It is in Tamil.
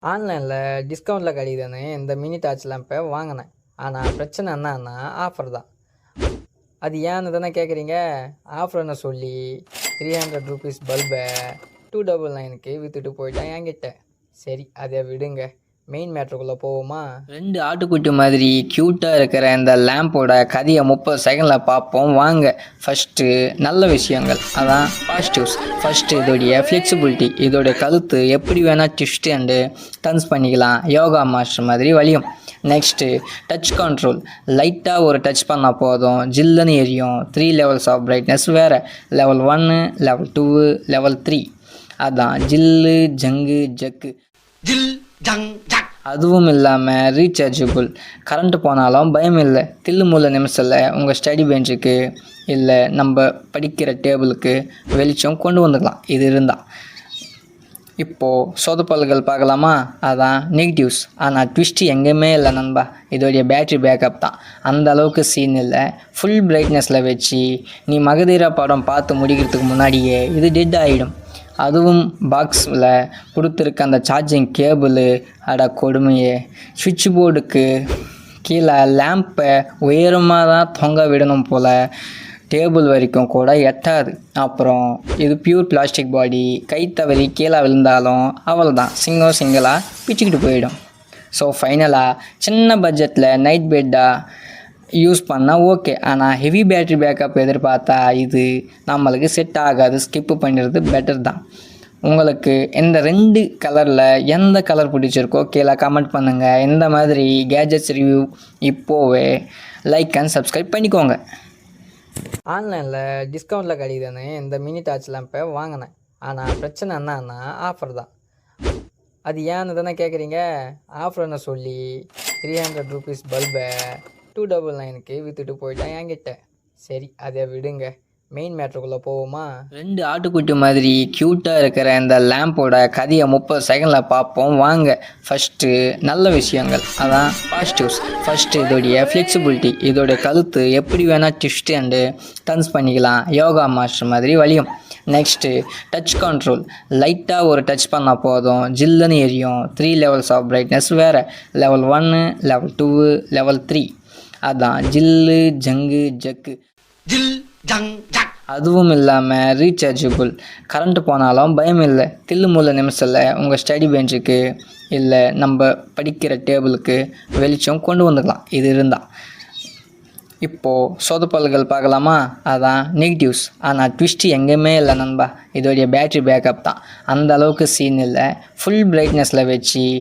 ஆன்லைனில் டிஸ்கவுண்ட்டில் கிடைக்குதுன்னு இந்த மினி டார்ச் லேம்பை வாங்கினேன். ஆனால் பிரச்சனை என்னன்னா ஆஃபர் தான். அது ஏன்னு தானே கேட்குறீங்க. ஆஃபர்னு சொல்லி 300 ரூபீஸ் பல்பை 299க்கு விற்றுட்டு போயிட்டேன் என்கிட்ட. சரி அதை விடுங்க, மெயின் மேட்ருக்குள்ளே போவோமா? 2 ஆட்டுக்குட்டி மாதிரி க்யூட்டாக இருக்கிற இந்த லேம்போட கதையை 30 செகண்டில் பார்ப்போம் வாங்க. ஃபஸ்ட்டு நல்ல விஷயங்கள், அதான் பாசிட்டிவ்ஸ். ஃபஸ்ட்டு இதோடைய ஃப்ளெக்சிபிலிட்டி, இதோடைய கழுத்து எப்படி வேணால் ட்விஸ்ட் அண்டு டர்ன்ஸ் பண்ணிக்கலாம், யோகா மாஸ்டர் மாதிரி வலியும். நெக்ஸ்ட்டு டச் கண்ட்ரோல், லைட்டாக ஒரு டச் பண்ணால் போதும் ஜில்லுன்னு எரியும். 3 லெவல்ஸ் ஆஃப் பிரைட்னஸ் வேறு, லெவல் 1, லெவல் 2, லெவல் 3. அதான் ஜில்லு ஜங்கு ஜக்கு ஜில் ஜங் ஜக். அதுவும் இல்லாமல் ரீசார்ஜபிள், கரண்ட்டு போனாலும் பயம் இல்லை. தில்லு முள்ள நிமிஷத்தில் உங்கள் ஸ்டடி பெஞ்சுக்கு இல்லை நம்ம படிக்கிற டேபிளுக்கு வெளிச்சம் கொண்டு வந்துக்கலாம் இது இருந்தால். இப்போது சொதப்பல்கள் பார்க்கலாமா? அதான் நெகட்டிவ்ஸ். ஆனால் ட்விஸ்ட் எங்கேயுமே இல்லை நண்பா. இதோடைய பேட்ரி பேக்கப் தான் அந்த அளவுக்கு சீன் இல்லை. ஃபுல் பிரைட்னஸில் வச்சு நீ மகதீரா படம் பார்த்து முடிக்கிறதுக்கு முன்னாடியே இது டெட் ஆகிடும். அதுவும் பாக்ஸில் கொடுத்துருக்க அந்த சார்ஜிங் கேபிள், அட கொடுமையே. சுவிட்ச் போர்டுக்கு கீழே லேம்பை உயரமாக தான் தொங்க விடணும் போல், டேபிள் வரைக்கும் கூட எட்டாது. அப்புறம் இது பியூர் பிளாஸ்டிக் பாடி, கை தவறி கீழே விழுந்தாலும் அவ்வளோதான், சிங்கிளாக பிச்சுக்கிட்டு போயிடும். ஸோ ஃபைனலாக சின்ன பட்ஜெட்டில் நைட் பெட்டாக யூஸ் பண்ணால் ஓகே. ஆனால் ஹெவி பேட்ரி பேக்கப் எதிர்பார்த்தா இது நம்மளுக்கு செட் ஆகாது, ஸ்கிப்பு பண்ணிடுறது பெட்டர் தான். உங்களுக்கு இந்த 2 கலரில் எந்த கலர் பிடிச்சிருக்கோ கீழே கமெண்ட் பண்ணுங்கள். இந்த மாதிரி கேஜெட்ஸ் ரிவ்யூ இப்போவே லைக் அண்ட் சப்ஸ்கிரைப் பண்ணிக்கோங்க. ஆன்லைனில் டிஸ்கவுண்ட்டில் கிடைக்குதுன்னு இந்த மினி டார்ச் லேம்பை வாங்கினேன். ஆனால் பிரச்சனை என்னன்னா ஆஃபர் தான். அது ஏன்னு தானே கேட்குறீங்க. ஆஃபர்னு சொல்லி 300 ரூபீஸ் பல்பை 299க்கு விற்றுட்டு போயிட்டேன் என்கிட்ட. சரி அதை விடுங்க, மெயின் மேட்ருக்குள்ளே போவோமா? 2 ஆட்டுக்குட்டி மாதிரி க்யூட்டாக இருக்கிற இந்த லேம்போட கதையை 30 செகண்டில் பார்ப்போம் வாங்க. ஃபஸ்ட்டு நல்ல விஷயங்கள், அதான் பாசிட்டிவ்ஸ். ஃபஸ்ட்டு இதோடைய ஃப்ளெக்சிபிலிட்டி, இதோடைய கழுத்து எப்படி வேணால் ட்விஸ்ட் அண்டு டர்ன்ஸ் பண்ணிக்கலாம், யோகா மாஸ்டர் மாதிரி வலியும். நெக்ஸ்ட்டு டச் கண்ட்ரோல், லைட்டாக ஒரு டச் பண்ணால் போதும் ஜில்லுன்னு எரியும். 3 லெவல்ஸ் ஆஃப் பிரைட்னஸ் வேறு, லெவல் 1, லெவல் 2, லெவல் 3. அதான் ஜில்லு ஜங்கு ஜக்கு ஜில் ஜங் ஜக். அதுவும் இல்லாமல் ரீசார்ஜபிள், கரண்ட்டு போனாலும் பயம் இல்லை. தில்லு முள்ள நிமிஷத்தில் உங்கள் ஸ்டடி பெஞ்சுக்கு இல்லை நம்ம படிக்கிற டேபிளுக்கு வெளிச்சம் கொண்டு வந்துக்கலாம் இது இருந்தால். இப்போது சொதப்பல்கள் பார்க்கலாமா? அதான் நெகட்டிவ்ஸ். ஆனால் ட்விஸ்ட் எங்கேயுமே இல்லை நண்பா. இதோடைய பேட்ரி பேக்கப் தான் அந்த அளவுக்கு சீன் இல்லை. ஃபுல் பிரைட்னஸில் வச்சு